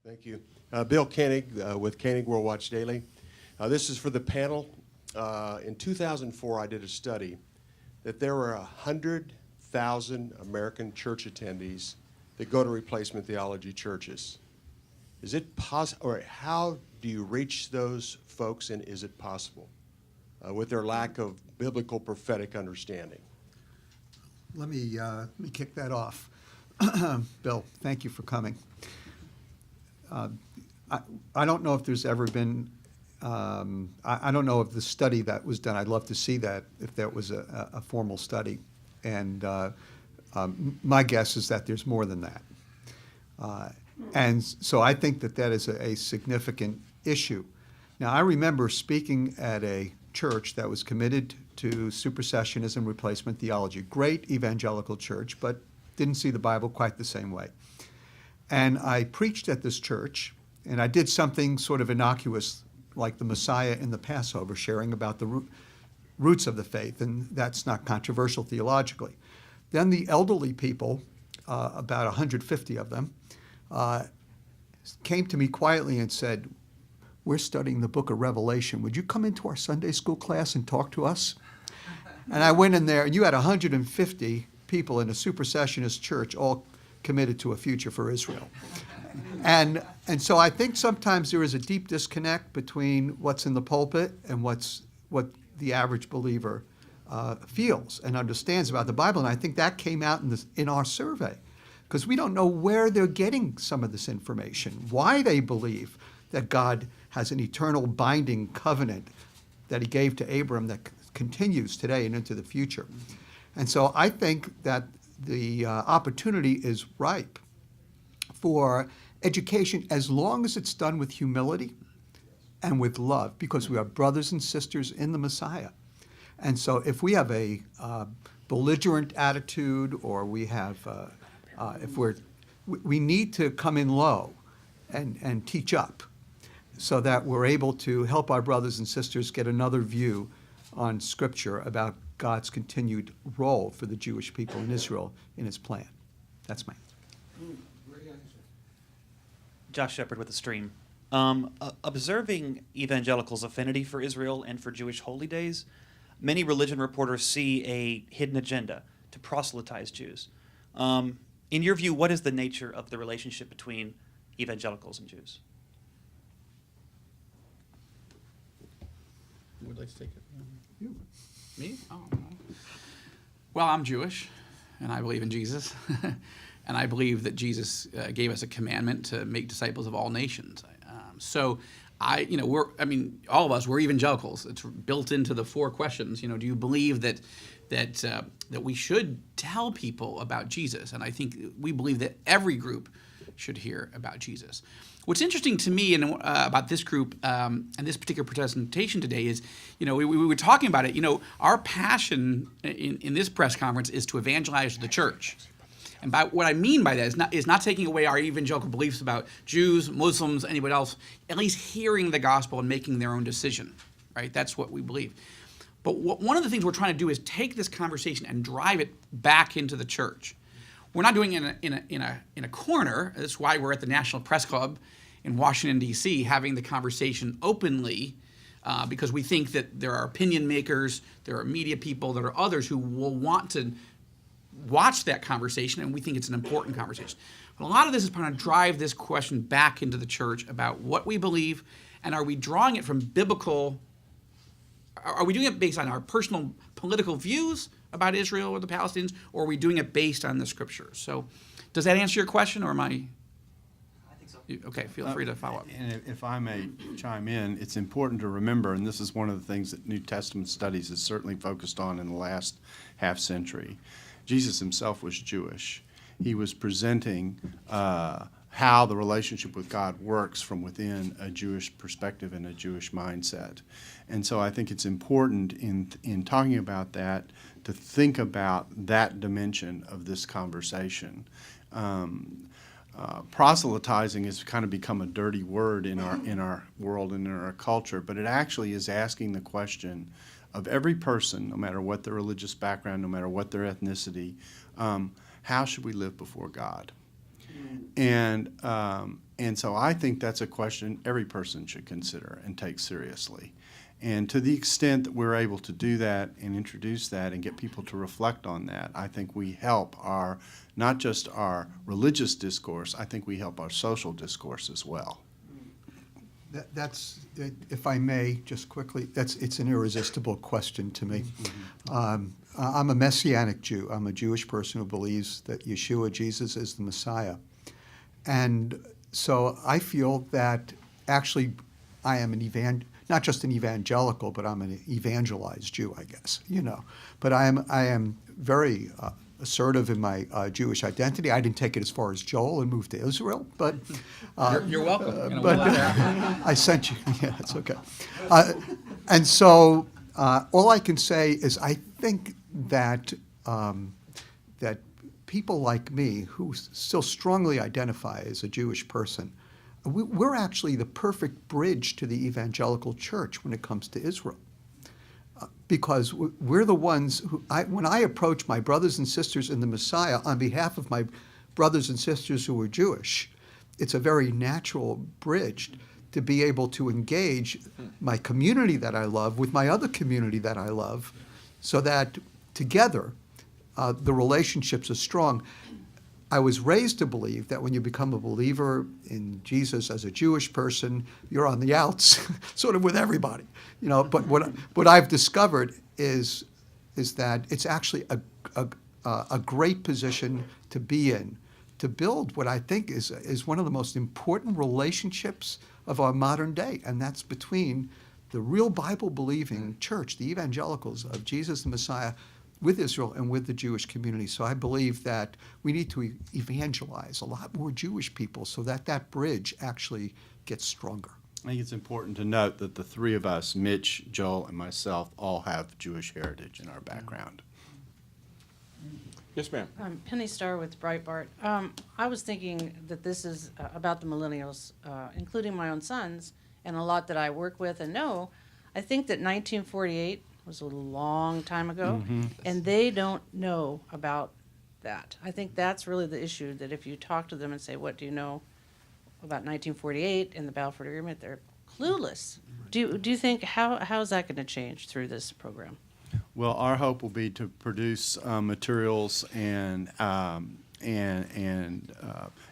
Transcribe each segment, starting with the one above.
Thank you. Bill Koenig with Koenig World Watch Daily. This is for the panel. In 2004, I did a study that there were 100,000 American church attendees that go to replacement theology churches. Is it possible, or how do you reach those folks, and is it possible with their lack of biblical prophetic understanding? Let me kick that off. Bill, thank you for coming. I don't know if there's ever been, I don't know if the study that was done, I'd love to see that, if that was a formal study. And my guess is that there's more than that. And so I think that that is a significant issue. Now, I remember speaking at a church that was committed to supersessionism replacement theology, great evangelical church, but didn't see the Bible quite the same way. And I preached at this church, and I did something sort of innocuous like the Messiah in the Passover, sharing about the roots of the faith, and that's not controversial theologically. Then the elderly people, about 150 of them, came to me quietly and said, "We're studying the book of Revelation. Would you come into our Sunday school class and talk to us?" And I went in there, and you had 150 people in a supersessionist church, all committed to a future for Israel. And so I think sometimes there is a deep disconnect between what's in the pulpit and what the average believer feels and understands about the Bible. And I think that came out in our survey, because we don't know where they're getting some of this information, why they believe that God has an eternal binding covenant that he gave to Abram that continues today and into the future. And so I think that the opportunity is ripe for education, as long as it's done with humility and with love, because we are brothers and sisters in the Messiah. And so if we have a belligerent attitude, or we have, we need to come in low and teach up, so that we're able to help our brothers and sisters get another view on Scripture about God's continued role for the Jewish people in Israel in his plan. That's my answer. Josh Shepard with The Stream. Observing evangelicals' affinity for Israel and for Jewish holy days, many religion reporters see a hidden agenda to proselytize Jews. In your view, what is the nature of the relationship between evangelicals and Jews? Who would like to take it? You. Me? Oh. Well, I'm Jewish, and I believe in Jesus. And I believe that Jesus gave us a commandment to make disciples of all nations. So all of us, we're evangelicals. It's built into the four questions. Do you believe that we should tell people about Jesus? And I think we believe that every group should hear about Jesus. What's interesting to me about this group and this particular presentation today is, we were talking about it. Our passion in this press conference is to evangelize the church. And what I mean by that is not taking away our evangelical beliefs about Jews, Muslims, anybody else, at least hearing the gospel and making their own decision, right? That's what we believe. But one of the things we're trying to do is take this conversation and drive it back into the church. We're not doing it in a corner. That's why we're at the National Press Club in Washington, D.C., having the conversation openly, because we think that there are opinion makers, there are media people, there are others who will want to watch that conversation, and we think it's an important conversation. But a lot of this is trying to drive this question back into the church about what we believe, and are we drawing it from biblical, are we doing it based on our personal political views about Israel or the Palestinians, or are we doing it based on the Scriptures? So does that answer your question, or am I think so. Okay, feel free to follow up. And if I may chime in, it's important to remember, and this is one of the things that New Testament studies has certainly focused on in the last half century. Jesus himself was Jewish. He was presenting how the relationship with God works from within a Jewish perspective and a Jewish mindset. And so I think it's important in talking about that to think about that dimension of this conversation. Proselytizing has kind of become a dirty word in our world and in our culture, but it actually is asking the question of every person, no matter what their religious background, no matter what their ethnicity, how should we live before God? And And so I think that's a question every person should consider and take seriously. And to the extent that we're able to do that and introduce that and get people to reflect on that, I think we help our, not just our religious discourse, I think we help our social discourse as well. That's, if I may, just quickly, it's an irresistible question to me. I'm a Messianic Jew. I'm a Jewish person who believes that Yeshua, Jesus, is the Messiah. And so I feel that actually I am not just an evangelical, but I'm an evangelized Jew, I guess, But I am very assertive in my Jewish identity. I didn't take it as far as Joel and move to Israel, but You're welcome. but I sent you. Yeah, it's okay. And so all I can say is I think that that people like me who still strongly identify as a Jewish person, we're actually the perfect bridge to the evangelical church when it comes to Israel. Because we're the ones who, when I approach my brothers and sisters in the Messiah on behalf of my brothers and sisters who are Jewish, it's a very natural bridge to be able to engage my community that I love with my other community that I love, so that together the relationships are strong. I was raised to believe that when you become a believer in Jesus as a Jewish person, you're on the outs, sort of with everybody, But what I've discovered is that it's actually a great position to be in, to build what I think is one of the most important relationships of our modern day, and that's between the real Bible-believing church, the evangelicals of Jesus the Messiah, with Israel and with the Jewish community. So I believe that we need to evangelize a lot more Jewish people so that that bridge actually gets stronger. I think it's important to note that the three of us, Mitch, Joel, and myself, all have Jewish heritage in our background. Yes, ma'am. Penny Starr with Breitbart. I was thinking that this is about the millennials, including my own sons, and a lot that I work with and know. I think that 1948 was a long time ago, and they don't know about that. I think that's really the issue, that if you talk to them and say, what do you know about 1948 and the Balfour Agreement, they're clueless. Do you think, how is that going to change through this program? Well, our hope will be to produce materials and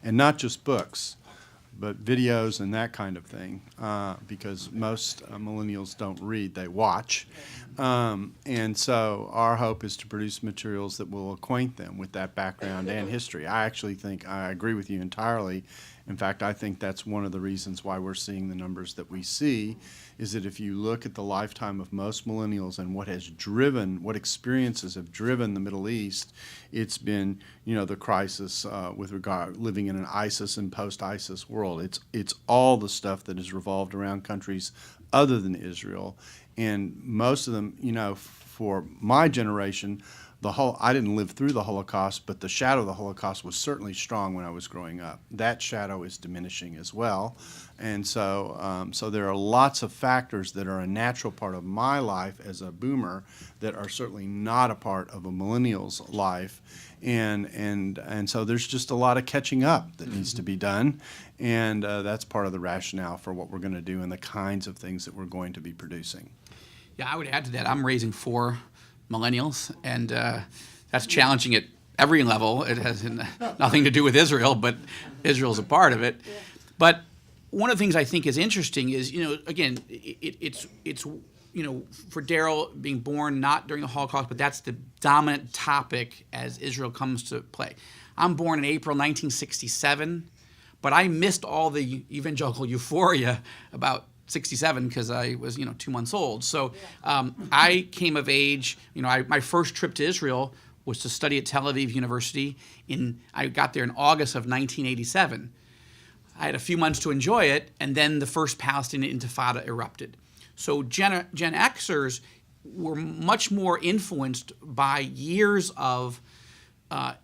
not just books, but videos and that kind of thing, because most millennials don't read, they watch. And so our hope is to produce materials that will acquaint them with that background and history. I actually think, I agree with you entirely. In fact, I think that's one of the reasons why we're seeing the numbers that we see, is that if you look at the lifetime of most millennials and what experiences have driven the Middle East, it's been, the crisis with regard living in an ISIS and post-ISIS world. It's all the stuff that has revolved around countries other than Israel, and most of them, for my generation, I didn't live through the Holocaust, but the shadow of the Holocaust was certainly strong when I was growing up. That shadow is diminishing as well. And so there are lots of factors that are a natural part of my life as a boomer that are certainly not a part of a millennial's life. And so there's just a lot of catching up that needs to be done. And that's part of the rationale for what we're going to do and the kinds of things that we're going to be producing. Yeah, I would add to that. I'm raising 4 millennials, and that's challenging at every level. It has nothing to do with Israel, but Israel's a part of it. But one of the things I think is interesting is, again, it's for Daryl being born not during the Holocaust, but that's the dominant topic as Israel comes to play. I'm born in April 1967, but I missed all the evangelical euphoria about 67 because I was 2 months old. So I came of age. My first trip to Israel was to study at Tel Aviv University. I got there in August of 1987. I had a few months to enjoy it, and then the first Palestinian Intifada erupted. So Gen Xers were much more influenced by years of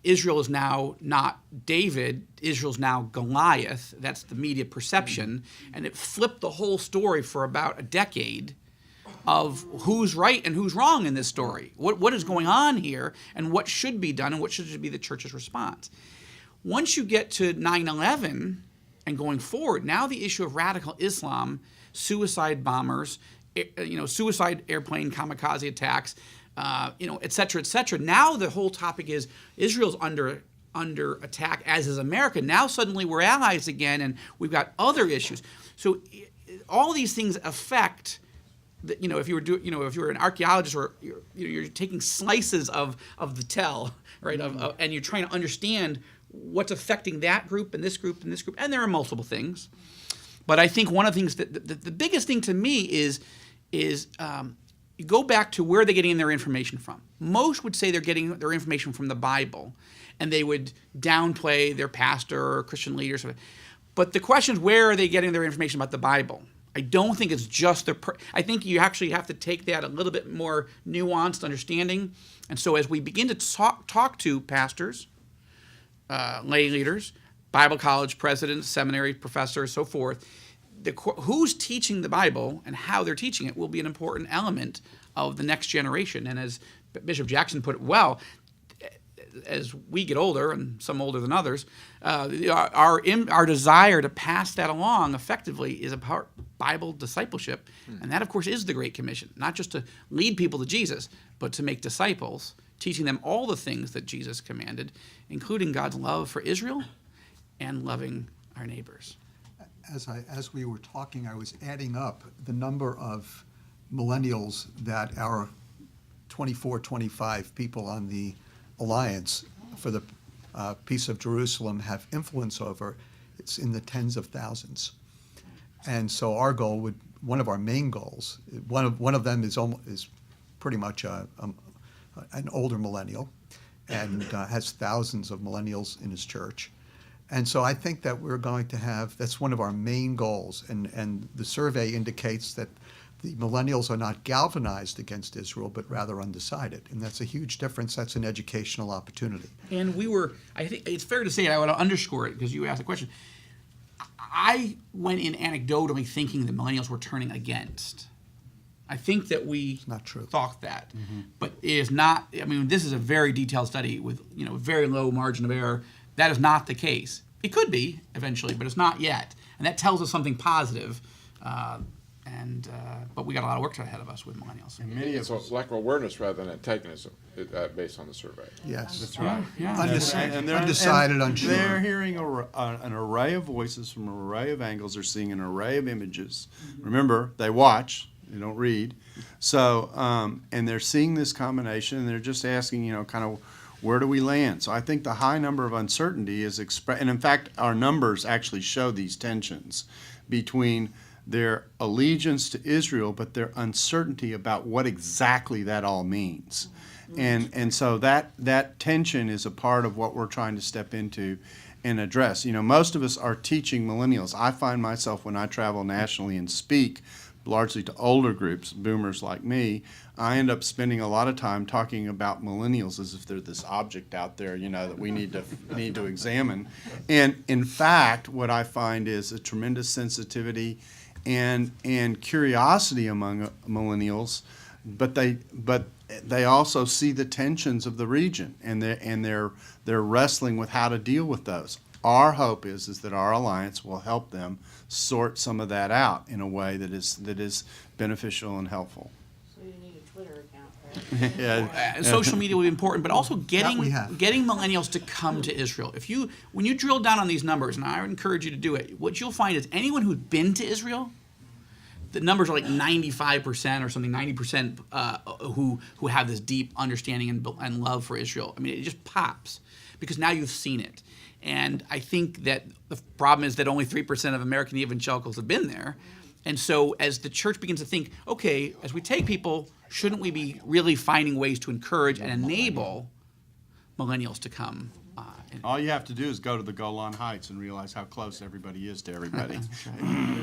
Israel is now not David, Israel's now Goliath. That's the media perception. And it flipped the whole story for about a decade of who's right and who's wrong in this story. What is going on here, and what should be done, and what should be the church's response. Once you get to 9/11, And going forward, now the issue of radical Islam, suicide bombers, suicide airplane kamikaze attacks, et cetera, et cetera. Now the whole topic is Israel's under attack, as is America. Now suddenly we're allies again, and we've got other issues. So all these things affect. If you were an archaeologist, or you're taking slices of the tell, right? And you're trying to understand what's affecting that group and this group and this group, and there are multiple things. But I think one of the things that the biggest thing to me is you go back to where they're getting their information from. Most would say they're getting their information from the Bible, and they would downplay their pastor or Christian leaders. But the question is, where are they getting their information about the Bible? I don't think it's just I think you actually have to take that a little bit more nuanced understanding. And so as we begin to talk to pastors, lay leaders, Bible college presidents, seminary professors, so forth, who's teaching the Bible and how they're teaching it will be an important element of the next generation. And as Bishop Jackson put it well, as we get older, and some older than others, our desire to pass that along effectively is about Bible discipleship. And that, of course, is the Great Commission, not just to lead people to Jesus, but to make disciples, teaching them all the things that Jesus commanded, including God's love for Israel and loving our neighbors. As we were talking, I was adding up the number of millennials that our 24, 25 people on the Alliance for the Peace of Jerusalem have influence over. It's in the tens of thousands. And so our goal one of our main goals, one of them is pretty much an older millennial, and has thousands of millennials in his church. And so I think that we're going to that's one of our main goals. And the survey indicates that the millennials are not galvanized against Israel, but rather undecided. And that's a huge difference. That's an educational opportunity. And I think it's fair to say, and I want to underscore it because you asked the question, I went in anecdotally thinking the millennials were turning against. I think that we not true. Thought that, but it is not. I mean, this is a very detailed study with very low margin of error. That is not the case. It could be eventually, but it's not yet, and that tells us something positive. But we got a lot of work ahead of us with millennials. And many of So us, lack of awareness rather than antagonism, based on the survey. Yes. that's right. Yeah. Undecided, unsure. They're hearing an array of voices from an array of angles. They're seeing an array of images. Remember, they watch, they don't read. So, and they're seeing this combination, and they're just asking, kind of, where do we land? So I think the high number of uncertainty is and in fact, our numbers actually show these tensions between their allegiance to Israel, but their uncertainty about what exactly that all means. And so that tension is a part of what we're trying to step into and address. Most of us are teaching millennials. I find myself, when I travel nationally and speak, largely to older groups, boomers like me, I end up spending a lot of time talking about millennials as if they're this object out there, that we need to examine. And in fact, what I find is a tremendous sensitivity and curiosity among millennials, but they also see the tensions of the region, and they're wrestling with how to deal with those. Our hope is that our alliance will help them sort some of that out in a way that is beneficial and helpful. So you need a Twitter account, right? Yeah. Social media will be important, but also we getting have. millennials to come to Israel. When you drill down on these numbers, and I would encourage you to do it, what you'll find is anyone who's been to Israel, the numbers are like 95% or something, 90% who have this deep understanding and love for Israel. I mean, it just pops because now you've seen it. And I think that the problem is that only 3% of American evangelicals have been there. And so as the church begins to think, okay, as we take people, shouldn't we be really finding ways to encourage and enable millennials to come? All you have to do is go to the Golan Heights and realize how close everybody is to everybody.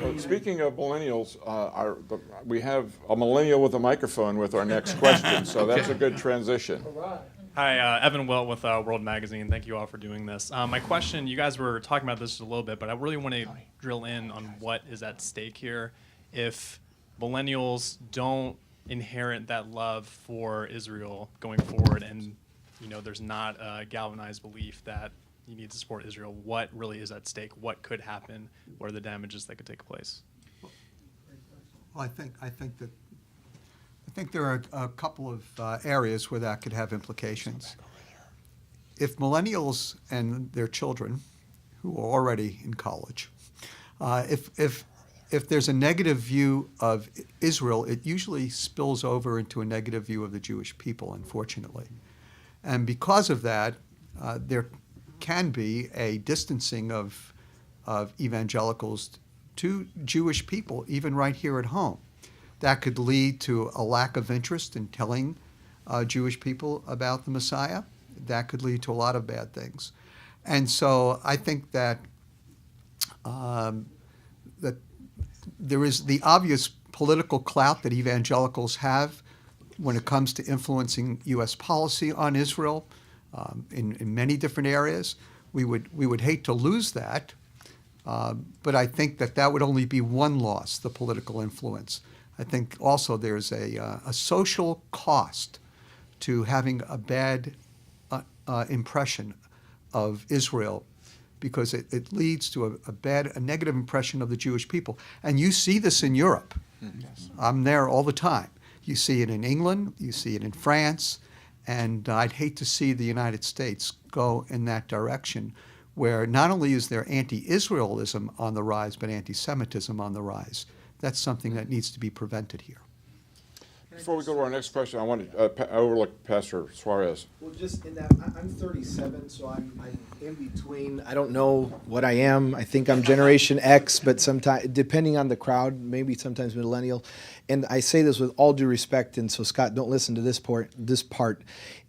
Well, speaking of millennials, we have a millennial with a microphone with our next question, so that's a good transition. Hi, Evan Wilt with World Magazine. Thank you all for doing this. My question, you guys were talking about this a little bit, but I really want to drill in on what is at stake here. If millennials don't inherit that love for Israel going forward, and there's not a galvanized belief that you need to support Israel. What really is at stake? What could happen? What are the damages that could take place? Well, I think there are a couple of areas where that could have implications. If millennials and their children, who are already in college, if there's a negative view of Israel, it usually spills over into a negative view of the Jewish people, unfortunately. And because of that, there can be a distancing of evangelicals to Jewish people, even right here at home. That could lead to a lack of interest in telling Jewish people about the Messiah. That could lead to a lot of bad things. And so I think that that there is the obvious political clout that evangelicals have when it comes to influencing U.S. policy on Israel in many different areas. We would hate to lose that, but I think that would only be one loss, the political influence. I think also there's a social cost to having a bad impression of Israel, because it leads to a negative impression of the Jewish people. And you see this in Europe. Yes. I'm there all the time. You see it in England, you see it in France, and I'd hate to see the United States go in that direction, where not only is there anti-Israelism on the rise, but anti-Semitism on the rise. That's something that needs to be prevented here. Before we go to our next question, I want to overlook Pastor Suarez. Well, just in that, I'm 37, so I'm in between. I don't know what I am. I think I'm Generation X, but sometimes, depending on the crowd, maybe sometimes millennial. And I say this with all due respect, and so Scott, don't listen to this part.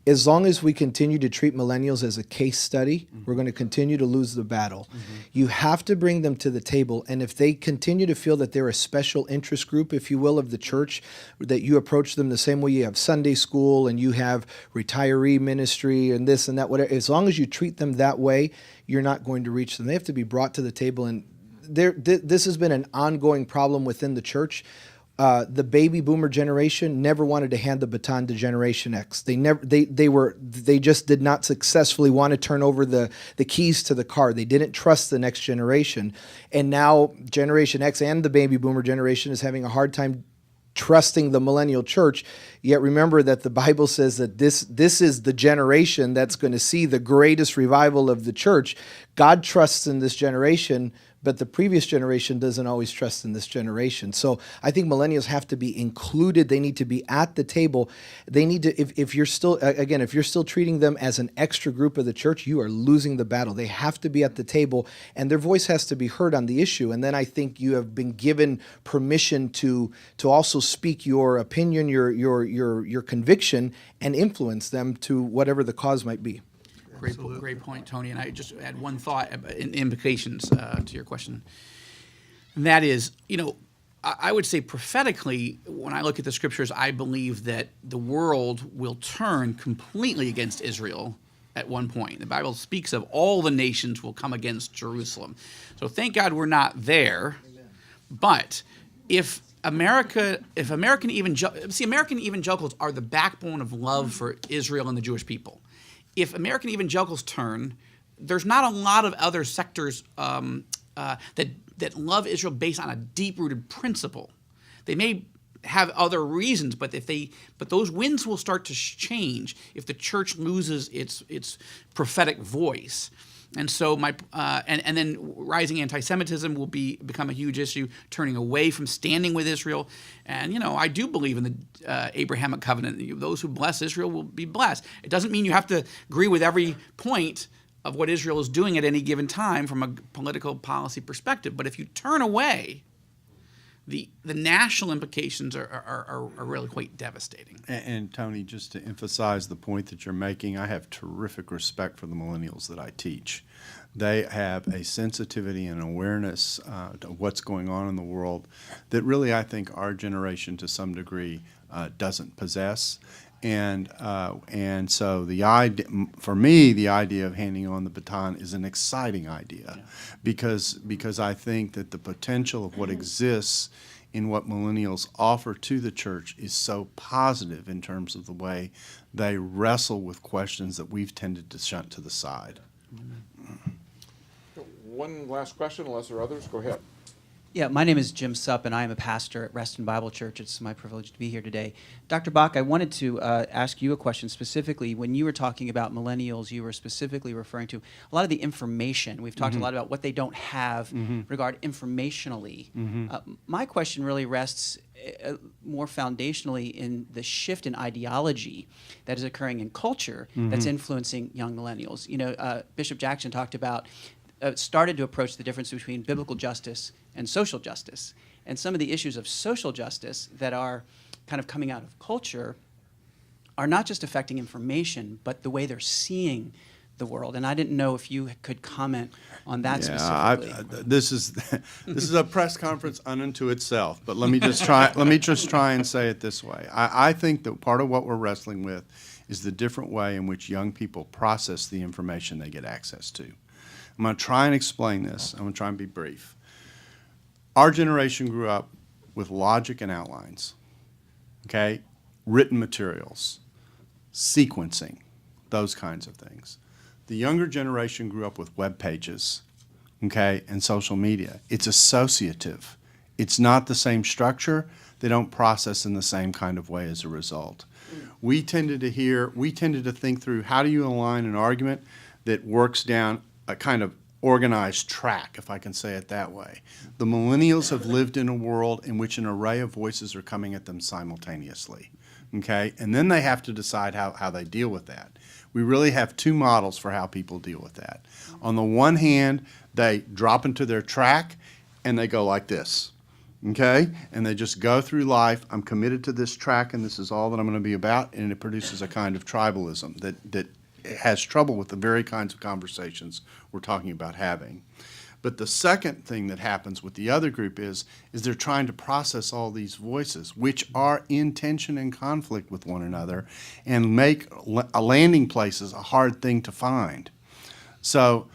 As long as we continue to treat millennials as a case study, we're going to continue to lose the battle. You have to bring them to the table, and if they continue to feel that they're a special interest group, if you will, of the church, that you approach them the same way you have Sunday school and you have retiree ministry and this and that, whatever, as long as you treat them that way, you're not going to reach them. They have to be brought to the table, and this has been an ongoing problem within the church. The baby boomer generation never wanted to hand the baton to Generation X. They just did not successfully want to turn over the keys to the car. They didn't trust the next generation. And now Generation X and the baby boomer generation is having a hard time trusting the millennial church. Yet remember that the Bible says that this is the generation that's going to see the greatest revival of the church. God trusts in this generation, but the previous generation doesn't always trust in this generation. So I think millennials have to be included. They need to be at the table. They need to, if you're still treating them as an extra group of the church, you are losing the battle. They have to be at the table, and their voice has to be heard on the issue. And then I think you have been given permission to also speak your opinion, your conviction, and influence them to whatever the cause might be. Great point, Tony. And I just add one thought in implications to your question. And that is, I would say prophetically, when I look at the scriptures, I believe that the world will turn completely against Israel at one point. The Bible speaks of all the nations will come against Jerusalem. So thank God we're not there. Amen. But if American evangelicals are the backbone of love for Israel and the Jewish people. If American evangelicals turn, there's not a lot of other sectors that love Israel based on a deep-rooted principle. They may have other reasons, but those winds will start to change if the church loses its prophetic voice. And so and then rising anti-Semitism will become a huge issue, turning away from standing with Israel. And I do believe in the Abrahamic covenant. Those who bless Israel will be blessed. It doesn't mean you have to agree with every point of what Israel is doing at any given time from a political policy perspective. But if you turn away, the national implications are really quite devastating. And Tony, just to emphasize the point that you're making, I have terrific respect for the millennials that I teach. They have a sensitivity and awareness to what's going on in the world that really I think our generation to some degree doesn't possess. And so the idea, for me, the idea of handing on the baton is an exciting idea, because I think that the potential of what exists in what millennials offer to the church is so positive in terms of the way they wrestle with questions that we've tended to shunt to the side. one last question, unless there are others. Go ahead. Yeah, my name is Jim Supp, and I am a pastor at Reston Bible Church. It's my privilege to be here today. Dr. Bach, I wanted to ask you a question specifically. When you were talking about millennials, you were specifically referring to a lot of the information. We've talked a lot about what they don't have regard informationally. My question really rests more foundationally in the shift in ideology that is occurring in culture that's influencing young millennials. You know, Bishop Jackson talked about started to approach the difference between biblical justice and social justice. And some of the issues of social justice that are kind of coming out of culture are not just affecting information, but the way they're seeing the world. And I didn't know if you could comment on that specifically. This is a press conference unto itself, but let me just try and say it this way. I think that part of what we're wrestling with is the different way in which young people process the information they get access to. I'm going to try and explain this. I'm going to try and be brief. Our generation grew up with logic and outlines, okay? Written materials, sequencing, those kinds of things. The younger generation grew up with web pages, okay, and social media. It's associative. It's not the same structure. They don't process in the same kind of way as a result. We tended to think through, how do you align an argument that works down a kind of organized track, if I can say it that way. The millennials have lived in a world in which an array of voices are coming at them simultaneously, okay? And then they have to decide how they deal with that. We really have two models for how people deal with that. On the one hand, they drop into their track and they go like this, okay? And they just go through life. I'm committed to this track and this is all that I'm going to be about, and it produces a kind of tribalism that has trouble with the very kinds of conversations we're talking about having. But the second thing that happens with the other group is they're trying to process all these voices, which are in tension and conflict with one another, and make landing places a hard thing to find. So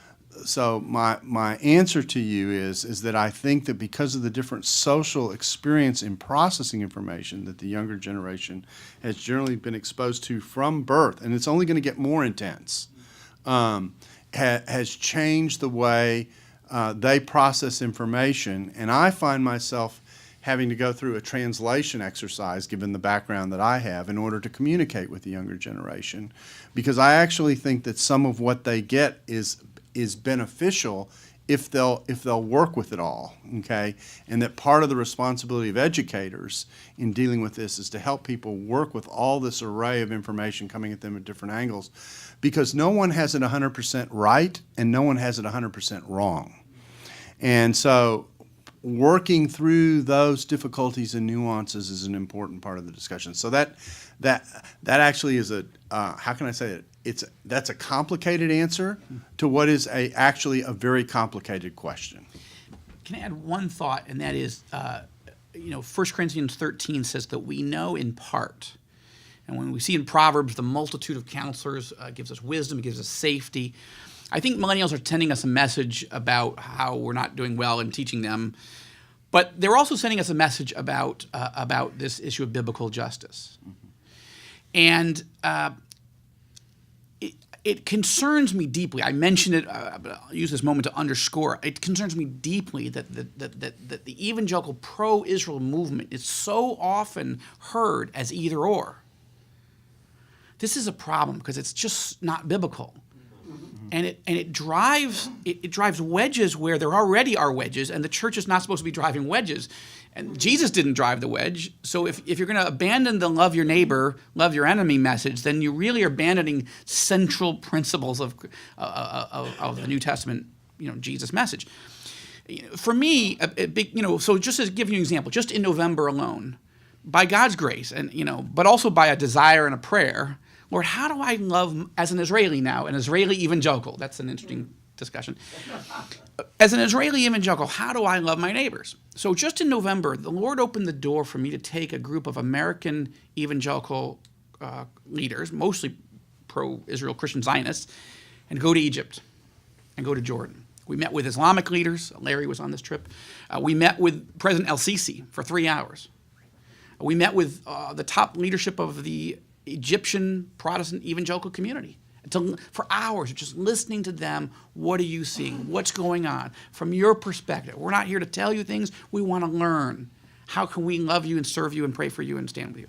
my answer to you is that I think that because of the different social experience in processing information that the younger generation has generally been exposed to from birth, and it's only going to get more intense, has changed the way they process information. And I find myself having to go through a translation exercise, given the background that I have, in order to communicate with the younger generation, because I actually think that some of what they get is beneficial if they'll work with it all, okay? And that part of the responsibility of educators in dealing with this is to help people work with all this array of information coming at them at different angles, because no one has it 100% right and no one has it 100% wrong. And so working through those difficulties and nuances is an important part of the discussion. So that actually is how can I say it? That's a complicated answer to what is actually a very complicated question. Can I add one thought, and that is, 1 Corinthians 13 says that we know in part. And when we see in Proverbs the multitude of counselors gives us wisdom, gives us safety. I think millennials are sending us a message about how we're not doing well in teaching them, but they're also sending us a message about this issue of biblical justice. And it concerns me deeply. I mentioned it, but I'll use this moment to underscore. It concerns me deeply that the evangelical pro-Israel movement is so often heard as either or. This is a problem because it's just not biblical. And it drives wedges where there already are wedges, and the church is not supposed to be driving wedges. And Jesus didn't drive the wedge. So if you're going to abandon the love your neighbor, love your enemy message, then you really are abandoning central principles of the New Testament, Jesus message. For me, a big, so just to give you an example, just in November alone, by God's grace, and but also by a desire and a prayer, Lord, how do I love, as an Israeli now, an Israeli evangelical? That's an interesting discussion. As an Israeli evangelical, how do I love my neighbors? So just in November, the Lord opened the door for me to take a group of American evangelical leaders, mostly pro-Israel Christian Zionists, and go to Egypt and go to Jordan. We met with Islamic leaders. Larry was on this trip. We met with President El-Sisi for 3 hours. We met with the top leadership of the Egyptian Protestant evangelical community. for hours, just listening to them. What are you seeing? What's going on from your perspective? We're not here to tell you things. We want to learn. How can we love you and serve you and pray for you and stand with you?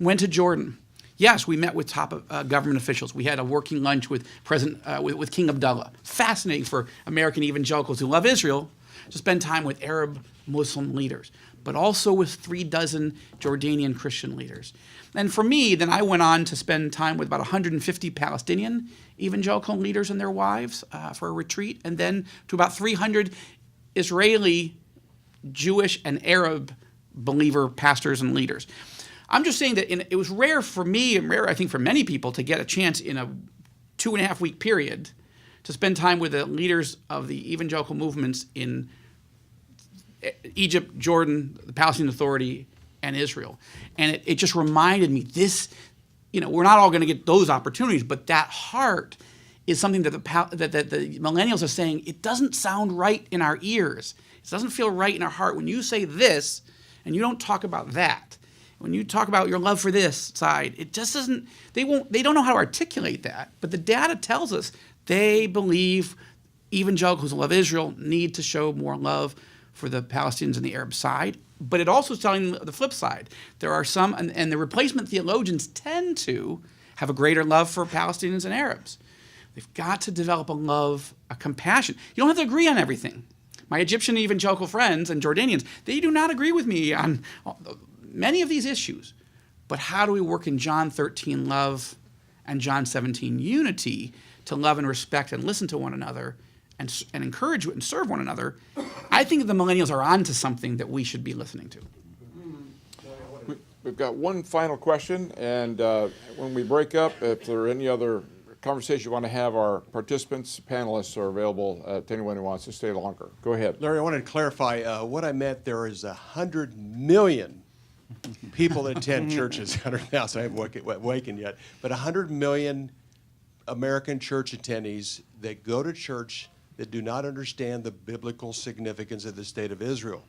Went to Jordan. Yes, we met with top government officials. We had a working lunch with with King Abdullah. Fascinating for American evangelicals who love Israel to spend time with Arab Muslim leaders, but also with 36 Jordanian Christian leaders. And for me, then I went on to spend time with about 150 Palestinian evangelical leaders and their wives for a retreat, and then to about 300 Israeli, Jewish, and Arab believer pastors and leaders. I'm just saying that it was rare for me, and rare I think for many people, to get a chance in a 2.5 week period to spend time with the leaders of the evangelical movements in Egypt, Jordan, the Palestinian Authority, and Israel. And it just reminded me, we're not all going to get those opportunities, but that heart is something that the millennials are saying, it doesn't sound right in our ears. It doesn't feel right in our heart when you say this and you don't talk about that. When you talk about your love for this side, it just doesn't, they don't know how to articulate that. But the data tells us they believe evangelicals who love Israel need to show more love for the Palestinians and the Arab side. But it also is telling the flip side. There are some, and the replacement theologians tend to have a greater love for Palestinians and Arabs. They've got to develop a love, a compassion. You don't have to agree on everything. My Egyptian evangelical friends and Jordanians, they do not agree with me on many of these issues. But how do we work in John 13 love and John 17 unity to love and respect and listen to one another and encourage and serve one another? I think the millennials are onto something that we should be listening to. We've got one final question, and when we break up, if there are any other conversations you want to have, our participants, panelists are available to anyone who wants to stay longer. Go ahead. Larry, I wanted to clarify what I meant. There is 100 million people that attend churches. 100,000, I haven't awakened yet, but 100 million American church attendees that go to church that do not understand the biblical significance of the state of Israel.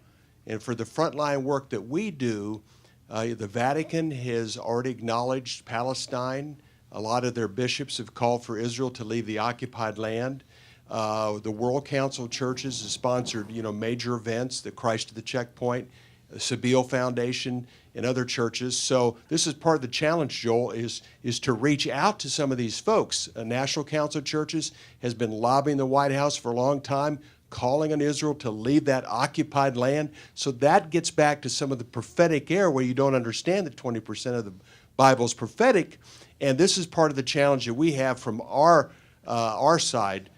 And for the frontline work that we do, the Vatican has already acknowledged Palestine. A lot of their bishops have called for Israel to leave the occupied land. The World Council of Churches has sponsored, major events, the Christ at the Checkpoint, the Sabille Foundation, and other churches. So this is part of the challenge, Joel, is to reach out to some of these folks. A National Council of Churches has been lobbying the White House for a long time, calling on Israel to leave that occupied land. So that gets back to some of the prophetic air where you don't understand that 20% of the Bible is prophetic. And this is part of the challenge that we have from our side.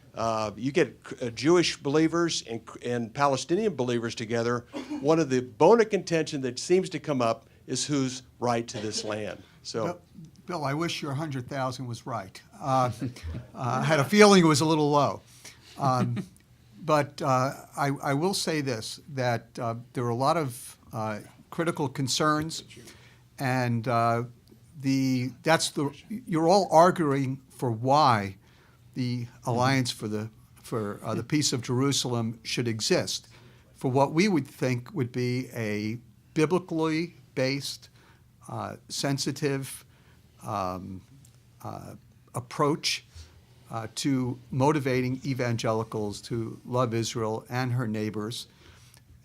You get Jewish believers and Palestinian believers together. One of the bone of contention that seems to come up is who's right to this land. So, Bill, I wish your 100,000 was right. I had a feeling it was a little low. But I will say this, that there are a lot of critical concerns, and you're all arguing for why the Alliance for the Peace of Jerusalem should exist, for what we would think would be a biblically based, sensitive approach to motivating evangelicals to love Israel and her neighbors,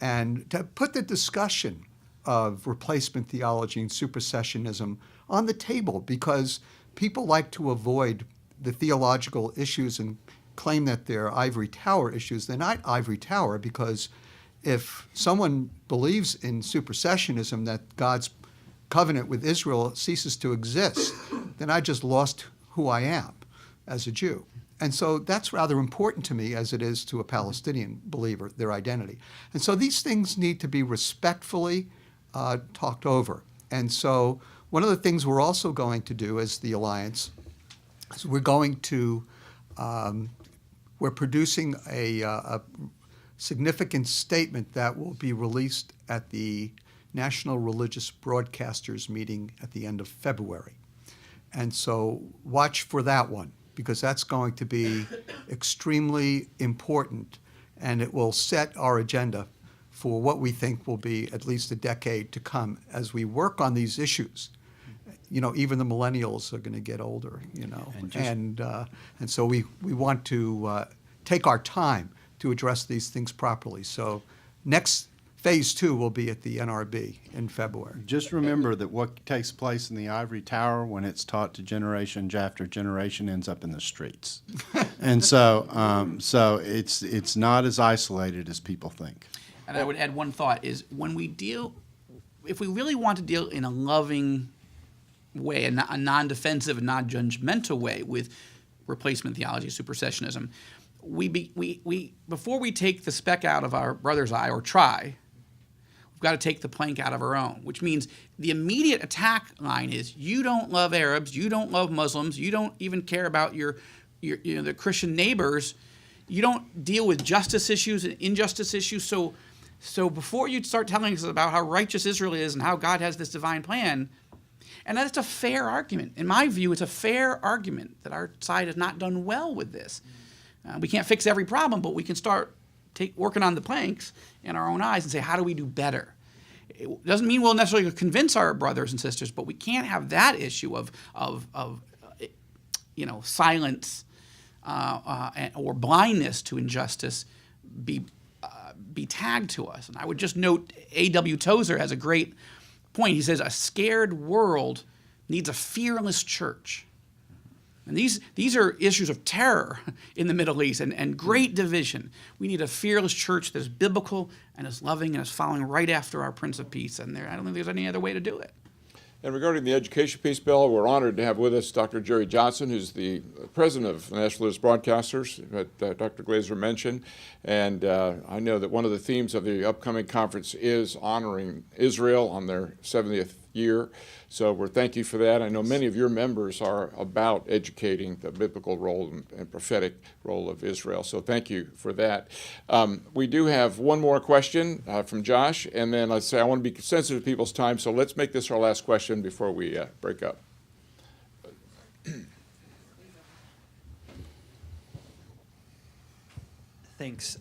and to put the discussion of replacement theology and supersessionism on the table, because people like to avoid the theological issues and claim that they're ivory tower issues. They're not ivory tower, because if someone believes in supersessionism, that God's covenant with Israel ceases to exist, then I just lost who I am as a Jew. And so that's rather important to me, as it is to a Palestinian believer, their identity. And so these things need to be respectfully talked over. And so one of the things we're also going to do as the Alliance is we're producing a significant statement that will be released at the National Religious Broadcasters meeting at the end of February. And so watch for that one, because that's going to be extremely important, and it will set our agenda for what we think will be at least a decade to come as we work on these issues even the millennials are going to get older, and so we want to take our time to address these things properly. So next phase 2 will be at the NRB in February. Just remember that what takes place in the ivory tower, when it's taught to generation after generation, ends up in the streets. And so it's not as isolated as people think. And I would add one thought is if we really want to deal in a loving way, a non-defensive, non-judgmental way with replacement theology, supersessionism, we before we take the speck out of our brother's eye or try, we've got to take the plank out of our own, which means the immediate attack line is you don't love Arabs, you don't love Muslims, you don't even care about your the Christian neighbors, you don't deal with justice issues and injustice issues. So before you start telling us about how righteous Israel is and how God has this divine plan, and that's a fair argument. In my view, it's a fair argument that our side has not done well with this. We can't fix every problem, but we can start working on the planks in our own eyes and say, how do we do better? It doesn't mean we'll necessarily convince our brothers and sisters, but we can't have that issue of silence or blindness to injustice be tagged to us. And I would just note A.W. Tozer has a great point. He says, a scared world needs a fearless church. And these are issues of terror in the Middle East and great division. We need a fearless church that is biblical and is loving and is following right after our Prince of Peace. And I don't think there's any other way to do it. And regarding the education piece, Bill, we're honored to have with us Dr. Jerry Johnson, who's the president of the National Louis Broadcasters, that Dr. Glazer mentioned. And I know that one of the themes of the upcoming conference is honoring Israel on their 70th year. So thank you for that. I know many of your members are about educating the biblical role and prophetic role of Israel. So thank you for that. We do have one more question from Josh, and then let's say I want to be sensitive to people's time, so let's make this our last question before we break up. Thanks.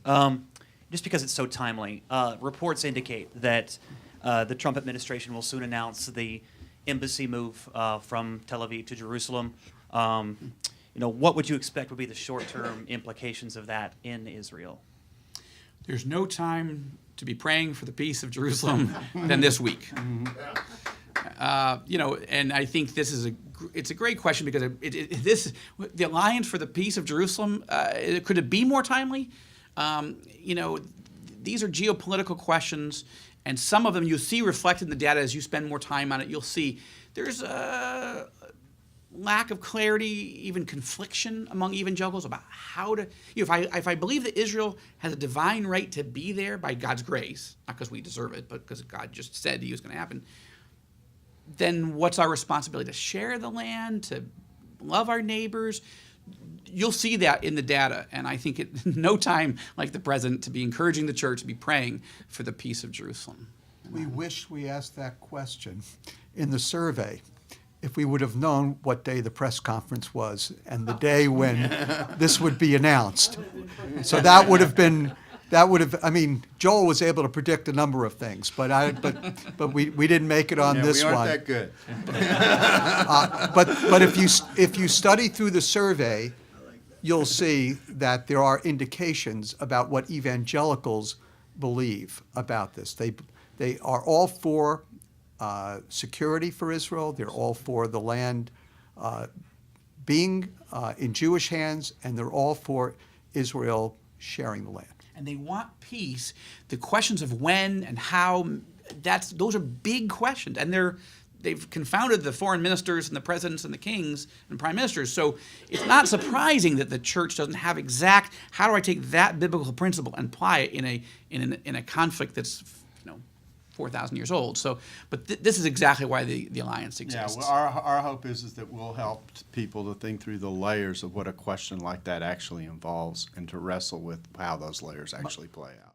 Just because it's so timely, reports indicate that the Trump administration will soon announce the embassy move from Tel Aviv to Jerusalem. What would you expect would be the short-term implications of that in Israel? There's no time to be praying for the peace of Jerusalem than this week. And I think this is it's a great question because the Alliance for the Peace of Jerusalem, could it be more timely? These are geopolitical questions, and some of them you'll see reflected in the data as you spend more time on it. You'll see there's a lack of clarity, even confliction among evangelicals about how to. If I believe that Israel has a divine right to be there by God's grace, not because we deserve it, but because God just said He was going to happen, then what's our responsibility? To share the land, to love our neighbors? You'll see that in the data, and I think no time like the present to be encouraging the church to be praying for the peace of Jerusalem. We wish we asked that question in the survey. If we would have known what day the press conference was and the day when this would be announced. So that would have, Joel was able to predict a number of things, but we didn't make it on this one. one. We aren't that good. But if you study through the survey, you'll see that there are indications about what evangelicals believe about this. They are all for security for Israel. They're all for the land being in Jewish hands, and they're all for Israel sharing the land. And they want peace. The questions of when and how, those are big questions. And they've confounded the foreign ministers and the presidents and the kings and prime ministers. So it's not surprising that the church doesn't have exact, how do I take that biblical principle and apply it in a conflict that's 4,000 years old. So, but this is exactly why the alliance exists. Yeah, well, our hope is that we'll help people to think through the layers of what a question like that actually involves and to wrestle with how those layers actually play out.